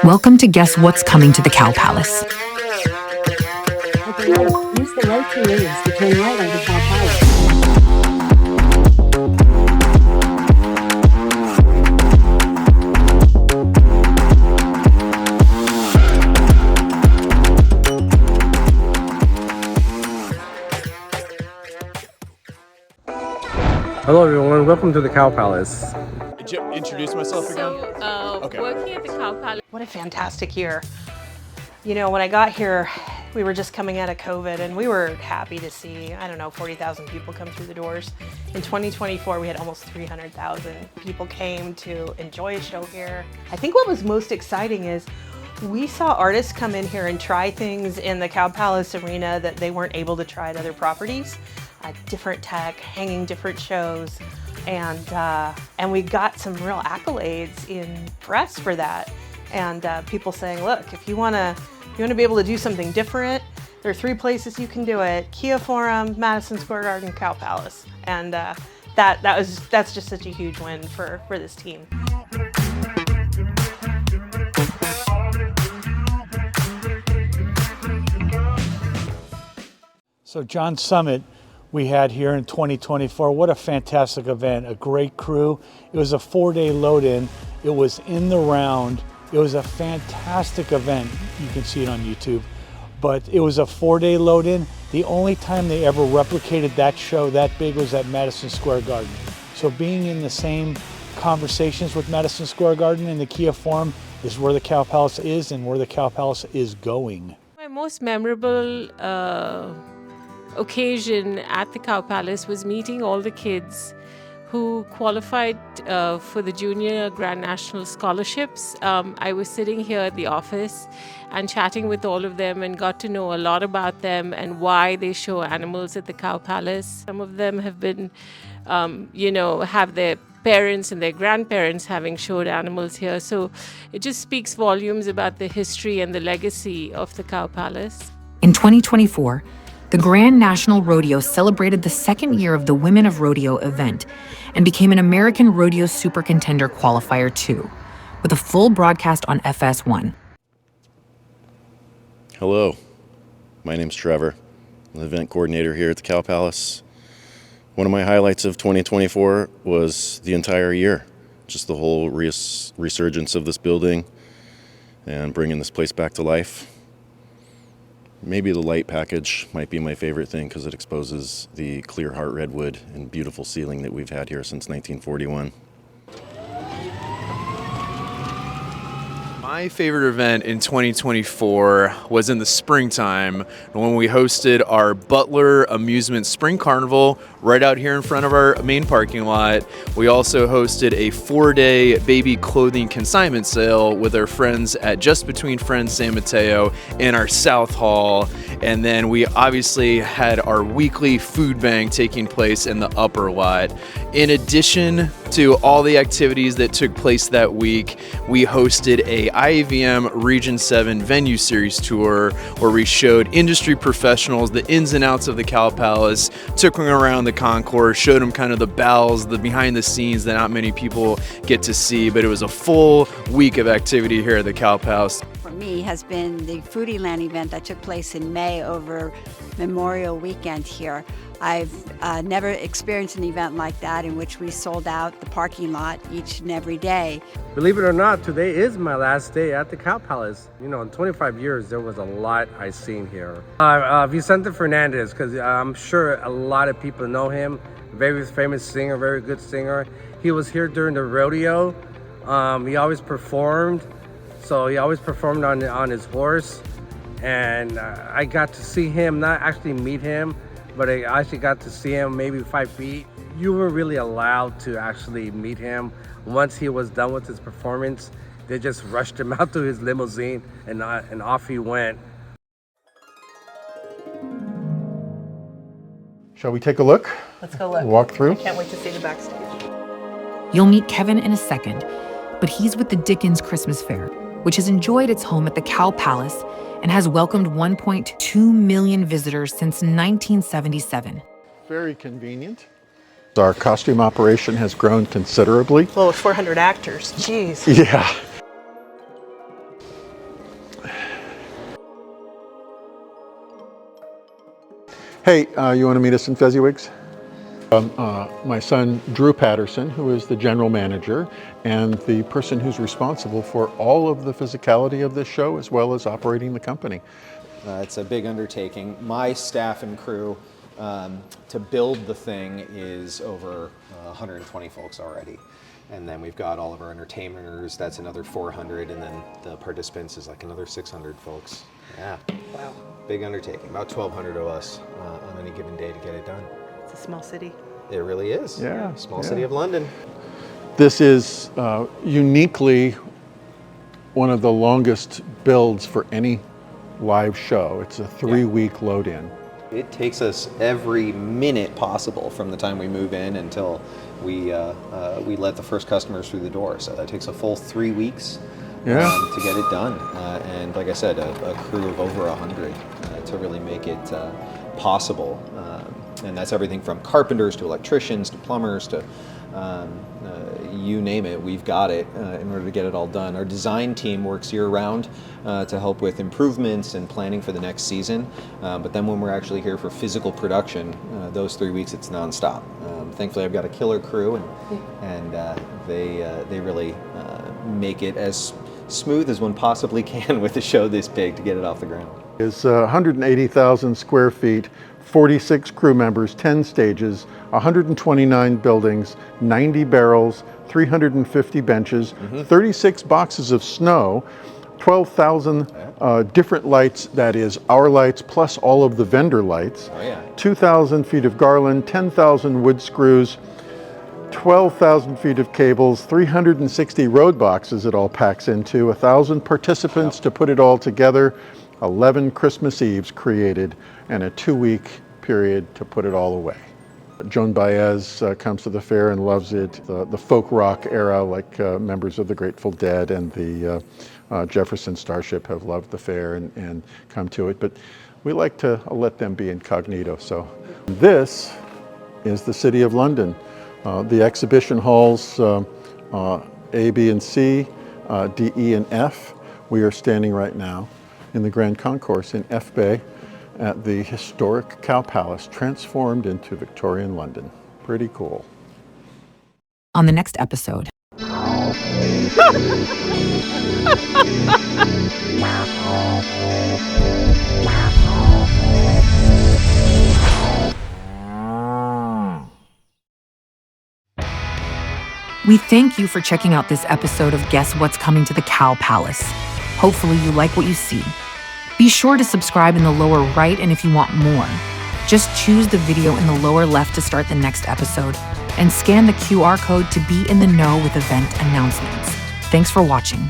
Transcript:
Welcome to Guess What's Coming to the Cow Palace. At the light, use the right 2 lanes to turn right onto Cow Palace. Hello everyone, welcome to the Cow Palace. Introduce myself again? Okay. Working at the Cow Palace. What a fantastic year. You know, when I got here, we were just coming out of COVID and we were happy to see, 40,000 people come through the doors. In 2024, we had almost 300,000 people came to enjoy a show here. I think what was most exciting is we saw artists come in here and try things in the Cow Palace arena that they weren't able to try at other properties. Different tech, hanging different shows, and we got some real accolades in press for that. And people saying, look, if you wanna be able to do something different, there are 3 places you can do it: Kia Forum, Madison Square Garden, Cow Palace. And that's just such a huge win for this team. So John Summit we had here in 2024. What a fantastic event, a great crew. It was a 4-day load-in. It was in the round. It was a fantastic event. You can see it on YouTube. But it was a 4-day load-in. The only time they ever replicated that show that big was at Madison Square Garden. So being in the same conversations with Madison Square Garden and the Kia Forum is where the Cow Palace is and where the Cow Palace is going. My most memorable occasion at the Cow Palace was meeting all the kids who qualified for the Junior Grand National Scholarships. I was sitting here at the office and chatting with all of them and got to know a lot about them and why they show animals at the Cow Palace. Some of them have been, have their parents and their grandparents having showed animals here. So it just speaks volumes about the history and the legacy of the Cow Palace. In 2024, the Grand National Rodeo celebrated the 2nd year of the Women of Rodeo event and became an American Rodeo Super Contender Qualifier 2, with a full broadcast on FS1. Hello, my name's Trevor. I'm the event coordinator here at the Cow Palace. One of my highlights of 2024 was the entire year, just the whole resurgence of this building and bringing this place back to life. Maybe the light package might be my favorite thing because it exposes the clear heart redwood and beautiful ceiling that we've had here since 1941. My favorite event in 2024 was in the springtime when we hosted our Butler Amusement Spring Carnival right out here in front of our main parking lot. We also hosted a 4-day baby clothing consignment sale with our friends at Just Between Friends San Mateo in our South Hall. And then we obviously had our weekly food bank taking place in the upper lot. In addition to all the activities that took place that week, we hosted a IAVM Region 7 venue series tour where we showed industry professionals the ins and outs of the Cow Palace, took them around the concourse, showed them kind of the bowels, the behind the scenes that not many people get to see, but it was a full week of activity here at the Cow Palace. For me has been the Foodie Land event that took place in May over Memorial Weekend here. I've never experienced an event like that in which we sold out the parking lot each and every day. Believe it or not, today is my last day at the Cow Palace. You know, in 25 years, there was a lot I've seen here. Vicente Fernandez, because I'm sure a lot of people know him. Very famous singer, very good singer. He was here during the rodeo. He always performed. So he always performed on his horse. And I got to see him, not actually meet him, but I actually got to see him maybe 5 feet. You weren't really allowed to actually meet him. Once he was done with his performance, they just rushed him out to his limousine and off he went. Shall we take a look? Let's go look. Walk through? I can't wait to see the backstage. You'll meet Kevin in a second, but he's with the Dickens Christmas Fair, which has enjoyed its home at the Cow Palace and has welcomed 1.2 million visitors since 1977. Very convenient. Our costume operation has grown considerably. Well, with 400 actors, geez. Yeah. Hey, you want to meet us in Fezziwigs? My son, Drew Patterson, who is the general manager and the person who's responsible for all of the physicality of this show as well as operating the company. It's a big undertaking. My staff and crew to build the thing is over 120 folks already. And then we've got all of our entertainers, that's another 400, and then the participants is like another 600 folks. Yeah. Wow. Big undertaking, about 1,200 of us on any given day to get it done. It's a small city. It really is. Yeah. Small city of London. This is uniquely one of the longest builds for any live show. It's a 3-week load-in. It takes us every minute possible from the time we move in until we let the first customers through the door. So that takes a full 3 weeks to get it done. And like I said, a crew of over 100 to really make it possible. And that's everything from carpenters to electricians to plumbers to you name it, we've got it in order to get it all done. Our design team works year-round to help with improvements and planning for the next season. But then when we're actually here for physical production, those 3 weeks it's nonstop. Thankfully, I've got a killer crew, and they really make it as smooth as one possibly can with a show this big to get it off the ground. It's 180,000 square feet, 46 crew members, 10 stages, 129 buildings, 90 barrels, 350 benches, 36 boxes of snow, 12,000 different lights, that is our lights plus all of the vendor lights, 2,000 feet of garland, 10,000 wood screws, 12,000 feet of cables, 360 road boxes it all packs into, 1,000 participants to put it all together, 11 Christmas Eves created, and a 2-week period to put it all away. Joan Baez comes to the fair and loves it. The folk rock era, like members of the Grateful Dead and the Jefferson Starship have loved the fair and come to it, but we like to let them be incognito. So this is the City of London. The exhibition halls A, B, and C, D, E, and F. We are standing right now in the Grand Concourse in F Bay at the historic Cow Palace, transformed into Victorian London. Pretty cool. On the next episode. We thank you for checking out this episode of Guess What's Coming to the Cow Palace. Hopefully you like what you see. Be sure to subscribe in the lower right, and if you want more, just choose the video in the lower left to start the next episode and scan the QR code to be in the know with event announcements. Thanks for watching.